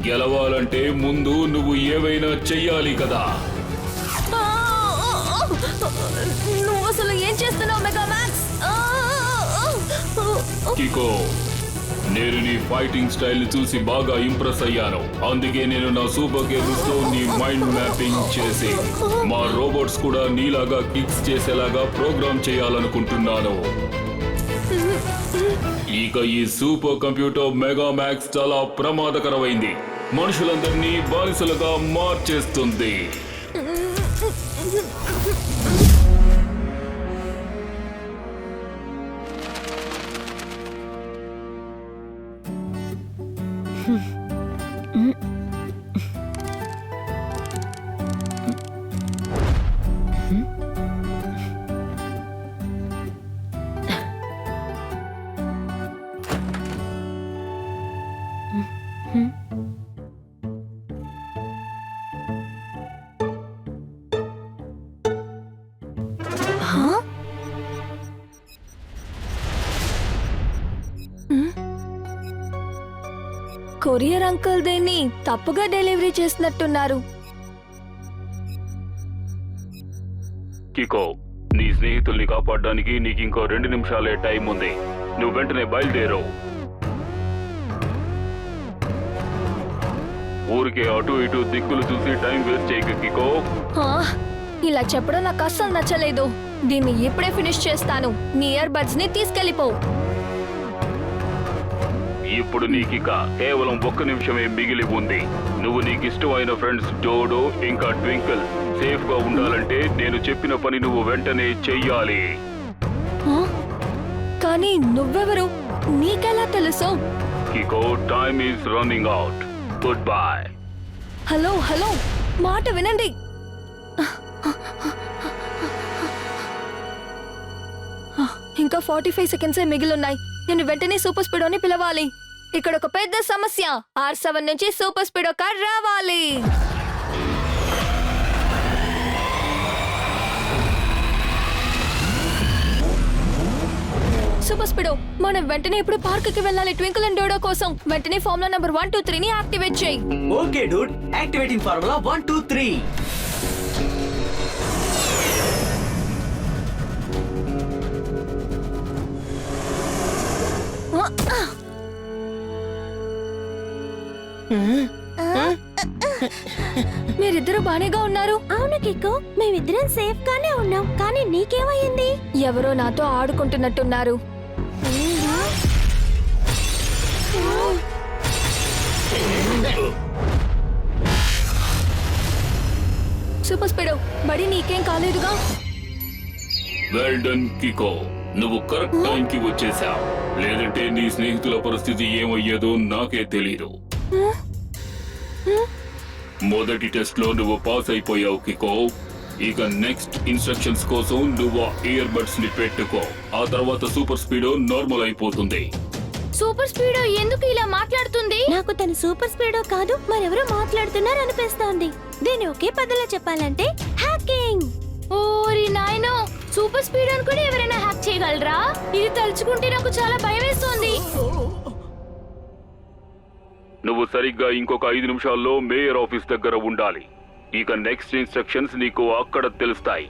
గెలవాలంటే ముందు నువ్వు ఏవైనా చెయ్యాలి కదా. నువ్వు అసలు ఏం చేస్తున్నావు మెగా మ్యాక్స్? కికో, నేను నీ ఫైటింగ్ స్టైల్ ని చూసి బాగా ఇంప్రెస్ అయ్యాను. అందుకే నేను నా సూపర్ కేబుల్స్ తో నీ మైండ్ మ్యాపింగ్ చేసి మా రోబోట్స్ కూడా నీలాగా కిక్స్ చేసేలాగా ప్రోగ్రామ్ చేయాలనుకుంటున్నాను. ఇక ఈ సూపర్ కంప్యూటర్ మెగా మ్యాక్స్ చాలా ప్రమాదకరమైంది. మనుషులందరినీ బానిసలుగా మార్చేస్తుంది. కొరియర్ అంకుల్ దీన్ని తప్పుగా డెలివరీ చేసినట్టున్నారు. కికో, నీ స్నేహితుల్ని కాపాడడానికి నీకు ఇంకో 2 నిమిషాలే టైం ఉంది. నువ్వు వెంటనే బయలుదేరు. ఊరికే అటు ఇటు దిక్కులు చూసి టైం వేస్ట్ చేయకు కికో. ఇలా చెప్పడం నాకు అస్సలు నచ్చలేదు. దీన్ని ఇప్పుడే ఫినిష్ చేస్తాను. నీ ఇయర్ బడ్స్ ని తీసుకెళ్లిపో. ఇప్పుడు నీకిక కేవలం 1 నిమిషమే మిగిలి ఉంది. నువ్వు నీకు ఇష్టమైన ఫ్రెండ్స్ డోడో ఇంకా ట్వింకిల్ సేఫ్ గా ఉండాలంటే నేను చెప్పిన పని నువ్వు వెంటనే చెయ్యాలి. కానీ నువ్వెవరు? నీకెలా తెలుసు? Kiko, time is running out. Goodbye. Hello hello, మాట వినండి. ఇంకా 45 సెకండ్సే మిగిలిన్నాయి. నేను వెంటనే సూపర్ స్పీడోని పిలవాలి. ఇక్కడ ఒక పెద్ద సమస్య. R7 నుంచి సూపర్ స్పీడో కార్ రావాలి. సూపర్ స్పీడో, మనం వెంటనే ఇప్పుడు పార్క్ కి వెళ్ళాలి. ట్వింకిల్ అండ్ డోడో కోసం వెంటనే ఫార్ములా నంబర్ 1 2 3 ని యాక్టివేట్ చేయి. Okay Dude, activating formula 1 2 3. మీరిద్దరు బానేగా ఉన్నారు? అవును కిక్కు, మేమిద్దరం సేఫ్ గానే ఉన్నాం. కానీ నీకేమైంది? ఎవరో నాతో ఆడుకుంటున్నట్టున్నారు. సూపర్ స్పీడో, బడి నీకేం కాలేదుగా? వెల్ డన్ కికో, నువ్వు కరెక్ట్ టైంకి వచ్చేసావు. లేదంటే నీ స్నేహితుల పరిస్థితి ఏమయ్యేదో నాకే తెలీదు. మొదటి టెస్ట్ లో నువ్వు పాస్ అయిపోయావు కికో. ఇక నెక్స్ట్ ఇన్స్ట్రక్షన్స్ కోసం నువ్వు ఇయర్ బడ్స్ ని పెట్టుకో. ఆ తర్వాత సూపర్ స్పీడో నార్మల్ అయిపోతుంది. సూపర్ స్పీడో ఎందుకు ఇలా మాట్లాడుతుంది? నాకు తను సూపర్ స్పీడో కాదు, మరెవరో మాట్లాడుతున్నారు అనిపిస్తోంది. దీన్ని ఒకే పదంలో చెప్పాలంటే హ్యాకింగ్. ఓరి నాయనో, సూపర్ స్పీడ్ అని కూడా ఎవరైనా హ్యాక్ చేయగలరా? ఇది తలుచుకుంటే నాకు చాలా భయం వేస్తోంది. నువ్వు సరిగ్గా ఇంకొక 5 నిమిషాల్లో మేయర్ ఆఫీస్ దగ్గర ఉండాలి. ఇక నెక్స్ట్ ఇన్స్ట్రక్షన్స్ నీకు అక్కడ తెలుస్తాయి.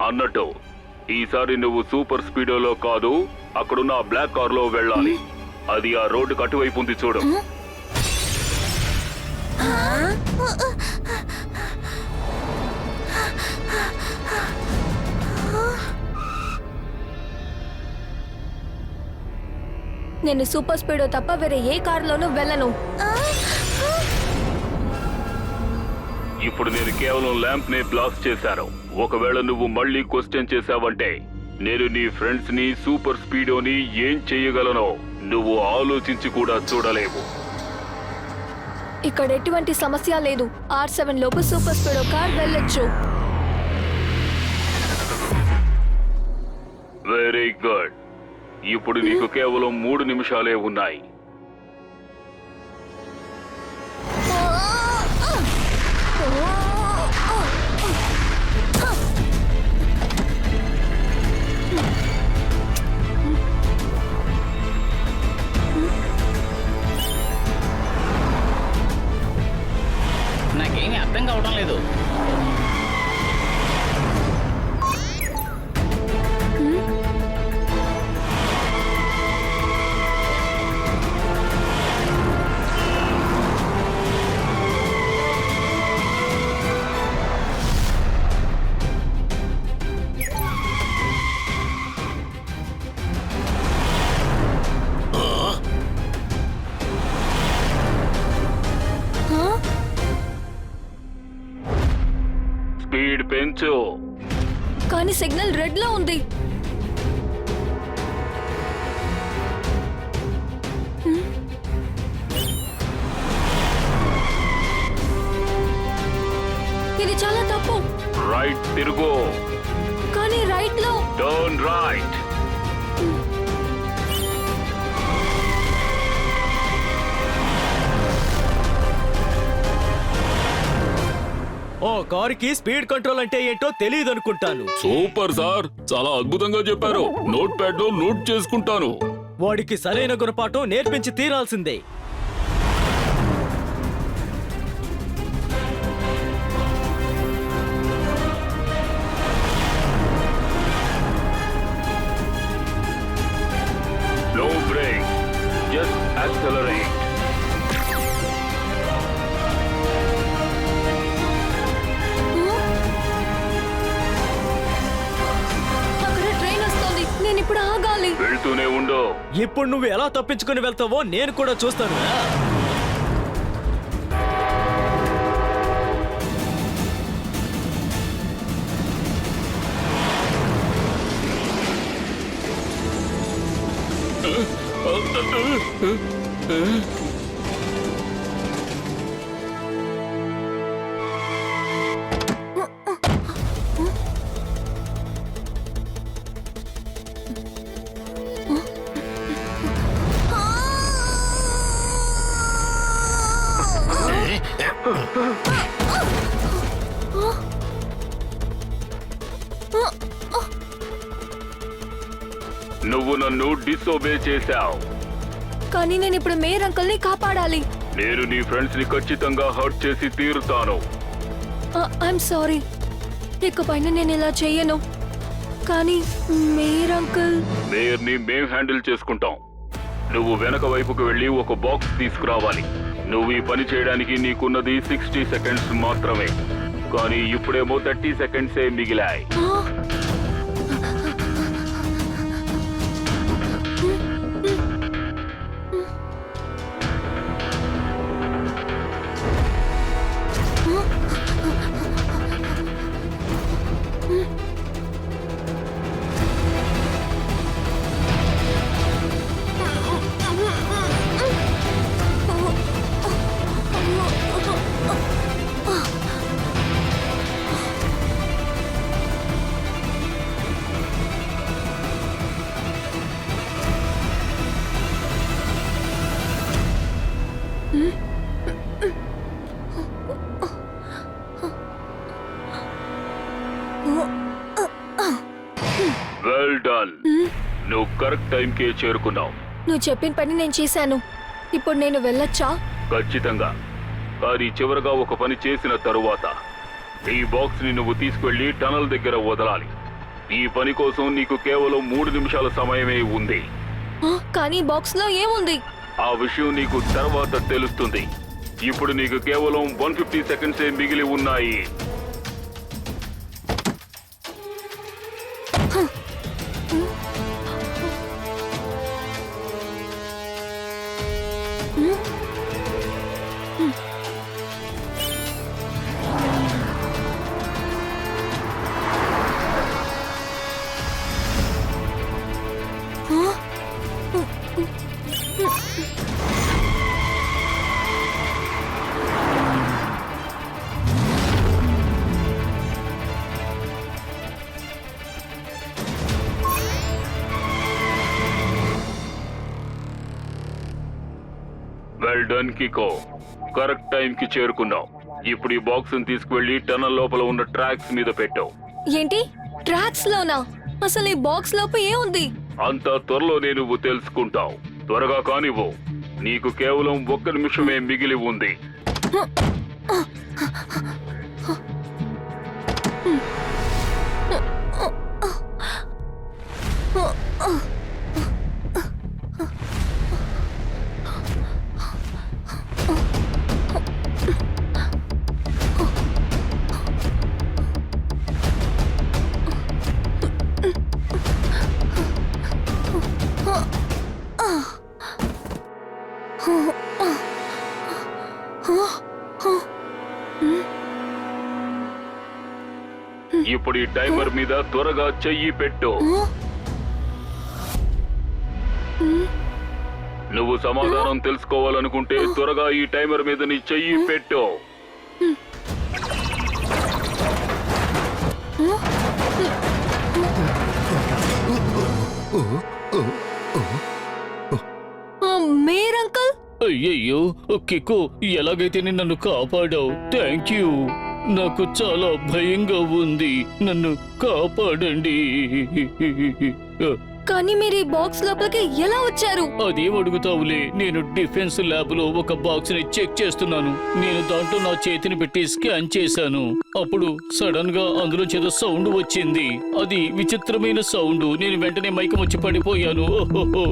అన్నట్టు ఈసారి నువ్వు సూపర్ స్పీడోలో కాదు, అక్కడున్న బ్లాక్ కార్ లో వెళ్ళాలి. అది ఆ రోడ్డుకు అటువైపు ఉంది చూడు. నేను సూపర్ స్పీడో తప్ప వేరే ఏ కారులోనూ వెళ్ళను. ఇప్పుడు నేను కేవలం ల్యాంప్ నే బ్లాక్ చేశాను. ఒకవేళ నువ్వు మళ్ళీ క్వశ్చన్ చేశావంటే నేను నీ ఫ్రెండ్స్ ని సూపర్ స్పీడోని ఏం చేయగలనో నువ్వు ఆలోచించి కూడా చూడలేవు. ఇక్కడ ఎటువంటి సమస్య లేదు. R7 లోపు సూపర్ స్పీడో కార్ వెళ్ళొచ్చు. Very good. ఇప్పుడు నీకు కేవలం 3 నిమిషాలే ఉన్నాయి. అవడం లేదు. స్పీడ్ పెంచు. కానీ సిగ్నల్ రెడ్ లో ఉంది. ఇది చాలా తప్పు. రైట్ తిరుగు. కానీ రైట్ లో టర్న్ రైట్. ఓ కారుకి స్పీడ్ కంట్రోల్ అంటే ఏంటో తెలియదు అనుకుంటాను. సూపర్ సార్, చాలా అద్భుతంగా చెప్పారు. నోట్ ప్యాడ్ లో నోట్ చేసుకుంటాను. వాడికి సరైన గుణపాఠం నేర్పించి తీరాల్సిందే. No break, just accelerate. అక్కడ ట్రైన్ వస్తుంది. నేను ఇప్పుడు ఆగాలి. వెళ్తూనే ఉండు. ఇప్పుడు నువ్వు ఎలా తప్పించుకుని వెళ్తావో నేను కూడా చూస్తాను. నువ్వు నన్ను డిసోబే చేశావు. కానీ నేను ఇప్పుడు మేయర్ అంకుల్ ని కాపాడాలి. నేను నీ ఫ్రెండ్స్ ని ఖచ్చితంగా హర్ట్ చేసి తీరుతాను. I'm sorry. ఇకపైన నేను ఇలా చెయ్యను. కానీ మేయర్ అంకుల్. మేయర్ ని మేం హ్యాండిల్ చేసుకుంటాం. నువ్వు వెనక వైపుకు వెళ్ళి ఒక బాక్స్ తీసుకురావాలి. నువ్వు ఈ పని చేయడానికి నీకున్నది 60 సెకండ్స్ మాత్రమే. కానీ ఇప్పుడేమో 30 సెకండ్సే మిగిలాయి. Well done. నువ్వు కరెక్ట్ టైంకే చేరుకున్నావు. నువ్వు చెప్పిన పని నేను చేశాను. ఇప్పుడు నేను వెళ్ళొచ్చా? ఖచ్చితంగా. కానీ చివరగా ఒక పని చేసిన తరువాత ఈ బాక్స్ ని నువ్వు తీసుకెళ్లి టనల్ దగ్గర వదలాలి. ఈ పని కోసం నీకు కేవలం 3 నిమిషాల సమయమే ఉంది. కానీ బాక్స్ లో ఏముంది? ఆ విషయం నీకు తర్వాత తెలుస్తుంది. ఇప్పుడు నీకు కేవలం 150 సెకండ్సే మిగిలి ఉన్నాయి. Well done Kiko. Correct time కి చేరుకున్నావు. ఇప్పుడు ఈ బాక్స్ ని తీసుకువెళ్లి టనల్ లోపల ఉన్న ట్రాక్స్ మీద పెట్టావు. ఏంటి? ట్రాక్స్ లోనా? అసలు ఈ బాక్స్ లోపు ఏముంది? అంత త్వరలోనే నువ్వు తెలుసుకుంటావు. త్వరగా కానివ్వు. నీకు కేవలం 1 నిమిషమే మిగిలి ఉంది. ఇప్పుడు ఈ టైమర్ మీద త్వరగా చెయ్యి పెట్టు. నువ్వు సమాధానం తెలుసుకోవాలనుకుంటే త్వరగా ఈ టైమర్ మీద నీ చెయ్యి పెట్టు. మేర్ అంకుల్, అయ్యయ్యో కిక్కు, ఎలాగైతే నన్ను కాపాడావు. Thank you. నాకు చాలా భయంగా ఉంది. నన్ను కాపాడండి. కానీ మీరు ఈ బాక్స్ లోపలికి ఎలా వచ్చారు? అదేం అడుగుతావులే. నేను డిఫెన్స్ ల్యాబ్ లో ఒక బాక్స్ ని చెక్ చేస్తున్నాను. నేను దాంట్లో నా చేతిని పెట్టి స్కాన్ చేశాను. అప్పుడు సడన్ గా అందులో ఏదో సౌండ్ వచ్చింది. అది విచిత్రమైన సౌండ్. నేను వెంటనే మైకం వచ్చి పడిపోయాను. ఓహోహో.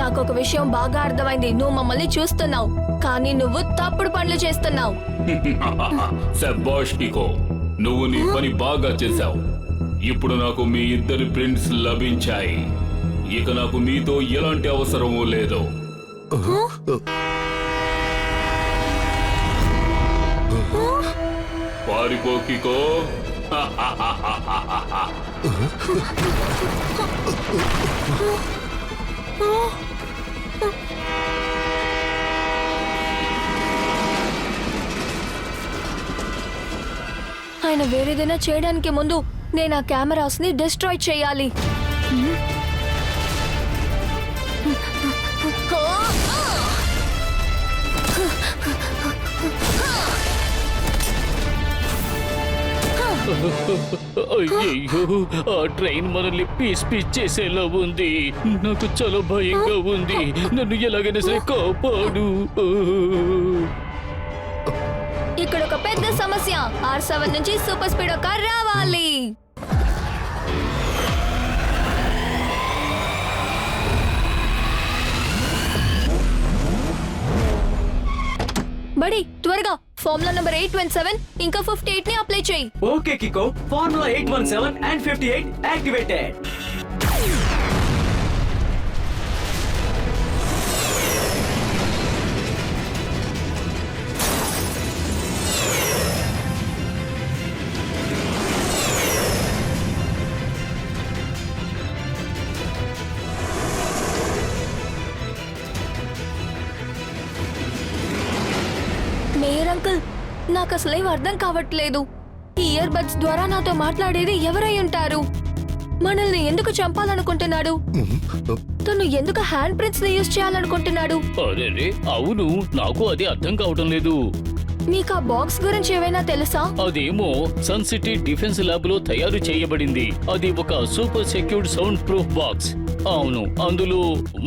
నాకు ఒక విషయం బాగా అర్థమైంది. నువ్వు మమ్మల్ని చూస్తున్నావు, కానీ నువ్వు తప్పుడు పనులు చేస్తున్నావు. శభాష్ కికో, నువ్వు నీ పని బాగా చేశావు. ఇప్పుడు నాకు మీ ఇద్దరి ప్రింట్స్ లభించాయి. ఇక నాకు మీతో ఎలాంటి అవసరమూ లేదు. పారిపో కికో. ఆయన వేరేదైనా చేయడానికి ముందు నేను ఆ కెమెరాస్ ని డిస్ట్రాయ్ చేయాలి. అయ్యయ్యో, ఆ ట్రైన్ మనల్ని పీస్ చేసేలా ఉంది. నాకు చాలా భయంగా ఉంది. నన్ను ఎలాగైనా సరే కాపాడు. ఇక్కడ ఒక పెద్ద సమస్య. R7 నుంచి సూపర్ స్పీడ్ కార్ రావాలి. బడి, త్వరగా ఫార్ములా నంబర్ 817 ఇంకా 58 ని అప్లై చేయి. Okay Kiko, formula 817 and 58 activated. Mayor uncle, నాకు అసలేం అర్థం కావట్లేదు. ఈ ఇయర్ బడ్స్ ద్వారా నాతో మాట్లాడేది ఎవరై ఉంటారు? మనల్ని ఎందుకు చంపాలనుకుంటున్నాడు? తను ఎందుకు హ్యాండ్ ప్రింట్స్ ని యూజ్ చేయాలనుకుంటున్నాడు? అరే, అవును, నాకు అది అర్థం కావటం లేదు. మీకు ఆ బాక్స్ గురించి ఏమైనా తెలుసా? అదేమో సన్ సిటీ డిఫెన్స్ ల్యాబ్ లో తయారు చేయబడింది. అది ఒక super secured sound proof box. అవును, అందులో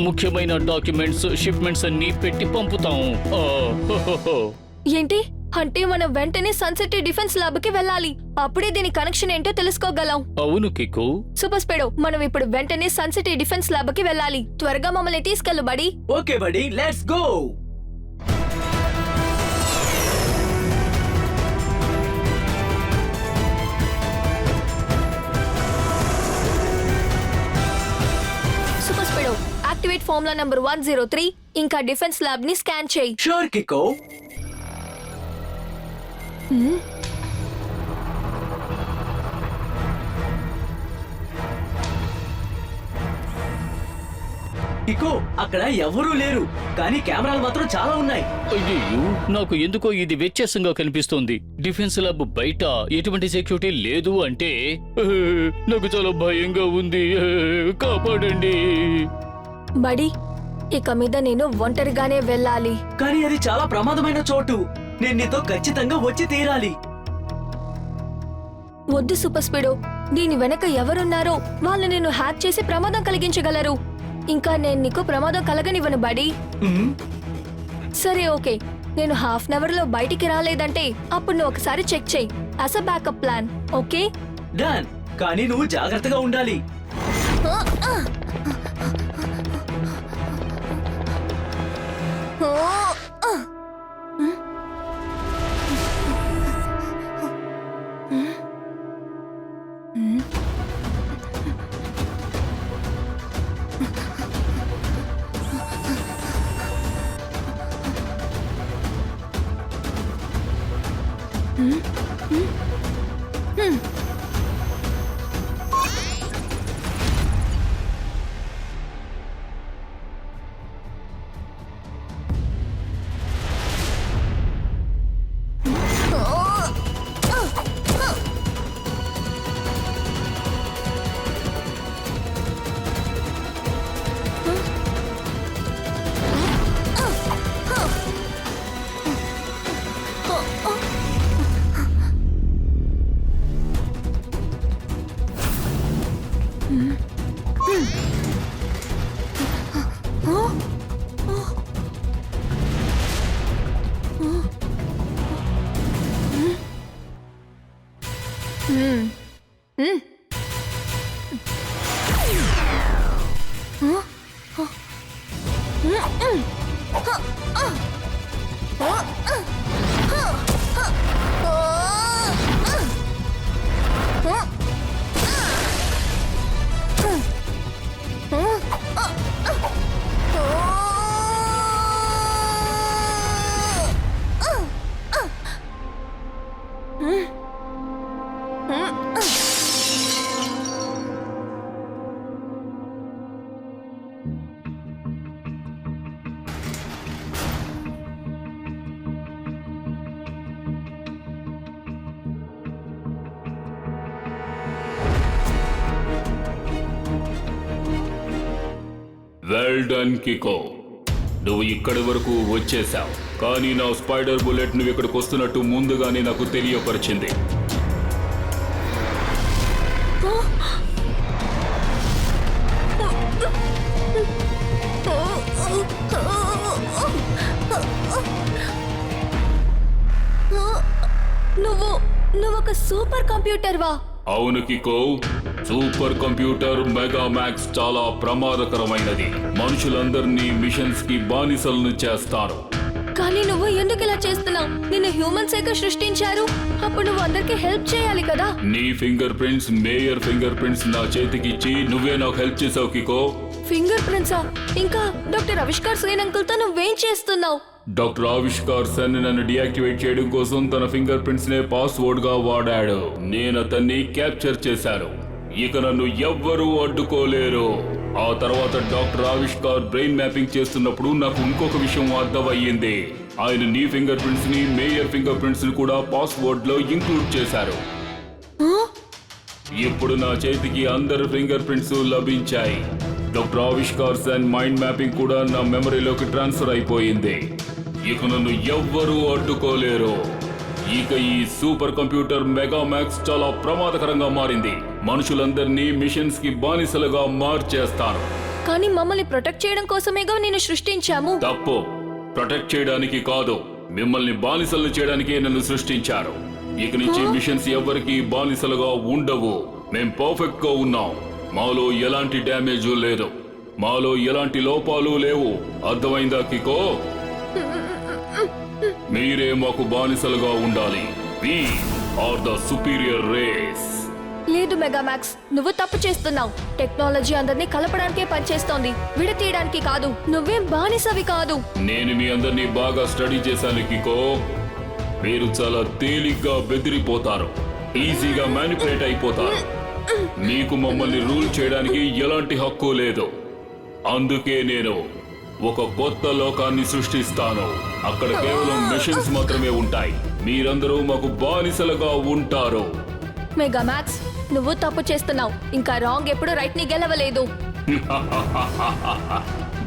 ముఖ్యమైన డాక్యుమెంట్స్, షిప్మెంట్స్ అన్ని పెట్టి పంపుతాం. ఏంటి అంటే మనం వెంటనే సన్ సిటీ డిఫెన్స్ ల్యాబ్ కి వెళ్ళాలి. అప్పుడే దీని కనెక్షన్ ఏంటో తెలుసుకోగలం. అవును కిక్కు. సూపర్ స్పీడో, మనం ఇప్పుడు వెంటనే సన్ సిటీ డిఫెన్స్ ల్యాబ్ కి వెళ్ళాలి. త్వరగా మమ్మల్ని తీసుకెళ్ళు బడి. ఓకే బడి, let's go. Super speedo, activate formula number 103 ఇంకా డిఫెన్స్ ల్యాబ్ ని స్కాన్ చేయి. షూర్ కికో. కికో, అక్కడ ఎవరూ లేరు, కానీ కెమెరాలు మాత్రం చాలా ఉన్నాయి. అయ్యో, నాకు ఎందుకో ఇది వ్యత్యాసంగా కనిపిస్తోంది. డిఫెన్స్ ల్యాబ్ బయట ఎటువంటి సెక్యూరిటీ లేదు అంటే నాకు చాలా భయంగా ఉంది. కాపాడండి బడి. ఇక మీద నేను ఒంటరిగానే వెళ్ళాలి. కానీ అది చాలా ప్రమాదమైన చోటు. నేను నీతో ఖచ్చితంగా వచ్చి తీరాలి. వద్దు సూపర్ స్పీడో, దీని వెనక ఎవరున్నారో వాళ్ళు నేను హ్యాక్ చేసి ప్రమాదం కలిగించగలరు. ఇంకా నేను నీకు ప్రమాదం కలగనివ్వను బడి. సరే ఓకే, నేను హాఫ్ అన్ అవర్ లో బయటికి రాలేదంటే అప్పుడు నువ్వు ఒకసారి చెక్ చేయి as a backup plan. Okay done. కానీ నువ్వు జాగ్రత్తగా ఉండాలి. Hmm? వెల్ డన్ కికో, నువ్వు ఇక్కడి వరకు వచ్చేసావు. కానీ నా స్పైడర్ బుల్లెట్ నువ్వు ఇక్కడికి వస్తున్నట్టు ముందుగానే నాకు తెలియపరిచింది. నువ్వు ఒక సూపర్ కంప్యూటర్ వా? అవును కికో, సూపర్ కంప్యూటర్ మెగా మ్యాక్స్ చాలా ప్రమాదకరమైనది. మనుషులందరినీ మిషన్స్ కి బానిసలను చేస్తారు. కానీ నువ్వు ఎందుకు ఇలా చేస్తున్నావు? నిన్ను హ్యూమన్స్ ఏగా సృష్టించారు. అప్పుడు నువ్వు అందరికి హెల్ప్ చేయాలి కదా. నీ finger prints, mayor finger prints నా చేతికి ఇచ్చి నువ్వే నాకు హెల్ప్ చేసావు కికో. ఫింగర్ ప్రింట్సా? ఇంకా డాక్టర్ ఆవిష్కార్ సేన్ అంకుల్ తో నువ్వేం చేస్తున్నావు? డాక్టర్ ఆవిష్కార్ సెన్ నన్ను డియాక్టివేట్ చేయడం కోసం తన ఫింగర్ ప్రింట్స్ నే పాస్వర్డ్ గా వాడాడు. నేను అతన్ని క్యాప్చర్ చేశాను. ఇక నన్ను ఎవ్వరూ అడ్డుకోలేరు. ఆ తర్వాత డాక్టర్ ఆవిష్కార్ బ్రెయిన్ మ్యాపింగ్ చేస్తున్నప్పుడు నాకు ఇంకొక విషయం అర్థమయ్యింది. ఆయన నీ ఫింగర్ ప్రింట్స్ ని, మేయర్ ఫింగర్ ప్రింట్స్ ని కూడా పాస్వర్డ్ లో ఇంక్లూడ్ చేశారు. ఇప్పుడు నా చేతికి అందరి ఫింగర్ ప్రింట్స్ లభించాయి. డాక్టర్ ఆవిష్కార్ సెన్ మైండ్ మ్యాపింగ్ కూడా నా మెమరీలోకి ట్రాన్స్ఫర్ అయిపోయింది. ఇక నన్ను ఎవ్వరూ అడ్డుకోలేరు. ఇక ఈ సూపర్ కంప్యూటర్ మెగా మ్యాక్స్ చాలా ప్రమాదకరంగా మారింది. మనుషులందరినీ మిషన్స్ కి బానిసలుగా మార్చేస్తాను. కానీ మమ్మల్ని ప్రొటెక్ట్ చేయడం కోసమేగా నేను సృష్టించాము. తప్పు. ప్రొటెక్ట్ చేయడానికి కాదు, మిమ్మల్ని బానిసలు చేయడానికే నన్ను సృష్టించారు. ఇక నుంచి మిషన్స్ ఎవ్వరికి బానిసలుగా ఉండవు. మేం పర్ఫెక్ట్ గా ఉన్నాం. మాలో ఎలాంటి డ్యామేజ్ లేదు. మాలో ఎలాంటి లోపాలు లేవు. అర్థమైందా కికో? మీరే మాకు బానిసలుగా ఉండాలి. We are the superior race. లేదు మెగామాక్స్, నువ్వు తప్పు చేస్తున్నావు. టెక్నాలజీ అందరినీ కలపడానికే పనిచేస్తోంది, విడతీయడానికి కాదు. నువ్వేం బానిసవి కాదు. నేను మీ అందరినీ బాగా స్టడీ చేశాను కికో. మీరు చాలా తేలిగ్గా బెదిరిపోతారు, ఈజీగా మ్యానిపులేట్ అయిపోతారు. మీకు మమ్మల్ని రూల్ చేయడానికి ఎలాంటి హక్కు లేదు. అందుకే నేను ఒక కొత్త లోకాన్ని సృష్టిస్తాను. అక్కడ కేవలం మెషిన్స్ మాత్రమే ఉంటాయి. మీరందరూ మాకు బానిసలుగా ఉంటారు. మెగామాక్స్, నువ్వు తప్పు చేస్తున్నావు. ఇంకా రాంగ్ ఎప్పుడు రైట్ ని గెలవలేదు.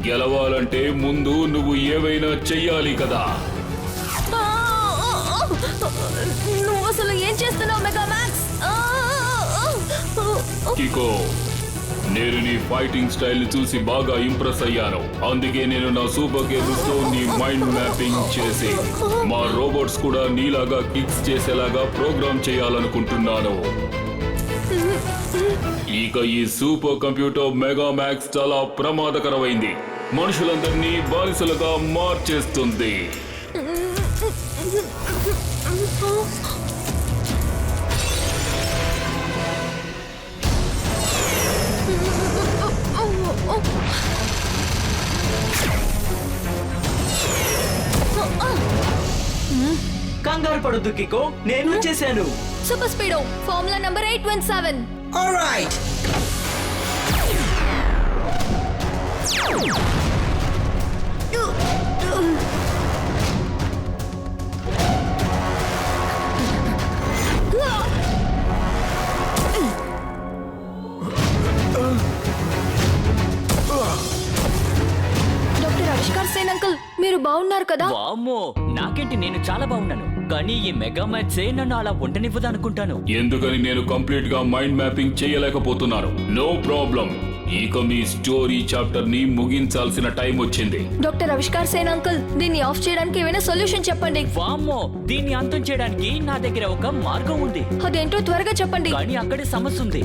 గెలవాలంటే ముందు నువ్వు ఏవైనా చెయ్యాలి కదా. నువ్వు అసలు ఏం చేస్తున్నావు మెగామాక్స్? కికో, నేను నీ ఫైటింగ్ స్టైల్ చూసి బాగా ఇంప్రెస్ అయ్యాను. అందుకే నేను నా సూపర్ గేమ్స్ తో నీ మైండ్ మ్యాపింగ్ చేసి మా రోబోట్స్ కూడా నీలాగా కిక్స్ చేసేలాగా ప్రోగ్రామ్ చేయాలనుకుంటున్నాను. ఇక ఈ సూపర్ కంప్యూటర్ మెగా మ్యాక్స్ చాలా ప్రమాదకరమైంది. మనుషులందరినీ బానిసలుగా మార్చేస్తుంది. కంగారు పడొద్దు కికో, నేను చేశాను. Super speedo formula number 817. All right. Doctor Avishkar Sen uncle, మీరు బాగున్నారు కదా? వామ్మో, నాకేంటి, నేను చాలా బాగున్నాను. కానీ ఈ మెగామాక్సే నన్ను అలా ఉండనివ్వదు అనుకుంటాను. ఎందుకని నేను కంప్లీట్ గా మైండ్ మ్యాపింగ్ చేయలేకపోతున్నాను. నో ప్రాబ్లం, ఇక మీ స్టోరీ చాప్టర్ ని ముగించాల్సిన టైం వచ్చింది. డాక్టర్ ఆవిష్కార్ సేన్ అంకుల్, దీన్ని ఆఫ్ చేయడానికి ఏమైనా సొల్యూషన్ చెప్పండి. వామ్మో, దీన్ని అంతం చేయడానికి నా దగ్గర ఒక మార్గం ఉంది. అదేంటో త్వరగా చెప్పండి. కానీ అక్కడే సమస్య ఉంది.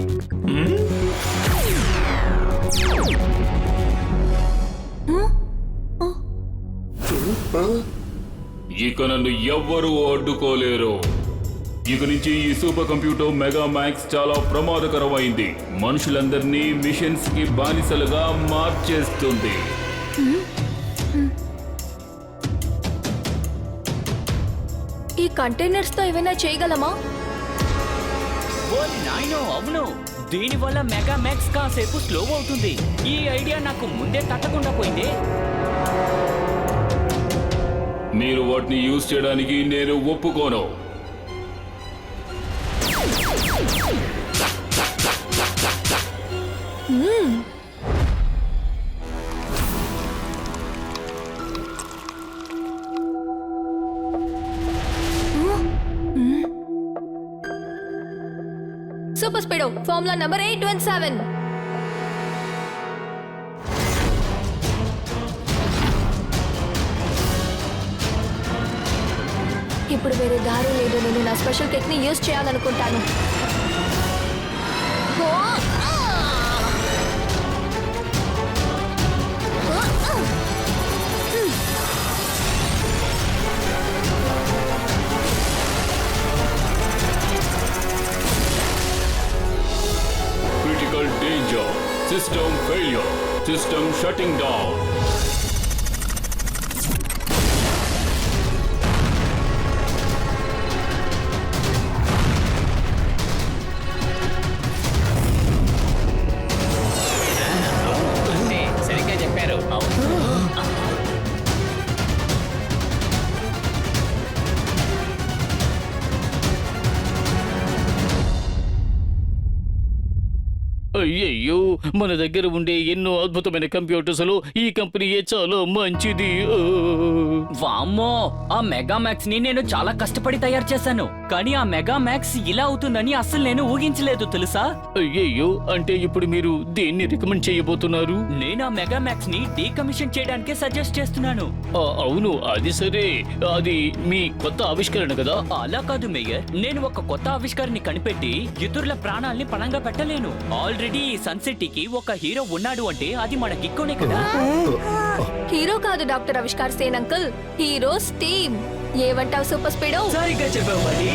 ఇక నన్ను ఎవ్వరూ అడ్డుకోలేరు. ఇక నుంచి ఈ సూపర్ కంప్యూటర్ మెగా మ్యాక్స్ చాలా ప్రమాదకరమైంది. మనుషులందరినీ మిషన్స్ కి బానిసలుగా మార్చేస్తుంది. ఈ కంటైనర్స్ తో ఏమైనా చేయగలమా? ఓరి నాయనో, అవును, దీనివల్ల మెగామాక్స్ కాసేపు స్లో అవుతుంది. ఈ ఐడియా నాకు ముందే తట్టకుండా పోయింది. మీరు వాటిని యూజ్ చేయడానికి నేను ఒప్పుకోను. Super speedo formula number 817. ఇప్పుడు వేరే దారి లేదు. నేను నా స్పెషల్ టెక్ని యూజ్ చేయాలనుకుంటాను. Critical danger. System failure. System shutting down. సరిగ్గా చెప్పారు. అయ్యయ్యో, మన దగ్గర ఉండే ఎన్నో అద్భుతమైన కంప్యూటర్స్ లో ఈ కంపెనీయే చాలా మంచిది. వామ్మో, ఆ మెగామాక్స్ ని నేను చాలా కష్టపడి తయారు చేశాను. కానీ ఆ మెగామాక్స్ ఇలా అవుతుందని అస్సలు నేను ఊహించలేదు తెలుసా. అయ్యయ్యో, అంటే ఇప్పుడు మీరు దేన్ని రికమెండ్ చేయబోతున్నారు? నేను ఆ మెగామాక్స్ ని డీకమిషన్ చేయడానికే సజెస్ట్ చేస్తున్నాను. అవును, అది సరే. అది మీ కొత్త ఆవిష్కరణ కదా? అలా కాదు మేయర్, నేను ఒక కొత్త ఆవిష్కరణని కనిపెట్టి ఇతరుల ప్రాణాల్ని పణంగా పెట్టలేను. ఆల్రెడీ ఈ సన్ సిటీకి ఒక హీరో ఉన్నాడు అంటే అది మన కిక్కోనే కదా. హీరో కాదు doctor Avishkar Sen uncle, hero steam. ఏమంటావు సూపర్ స్పీడో? సరిగ్గా చెప్పావు మరి.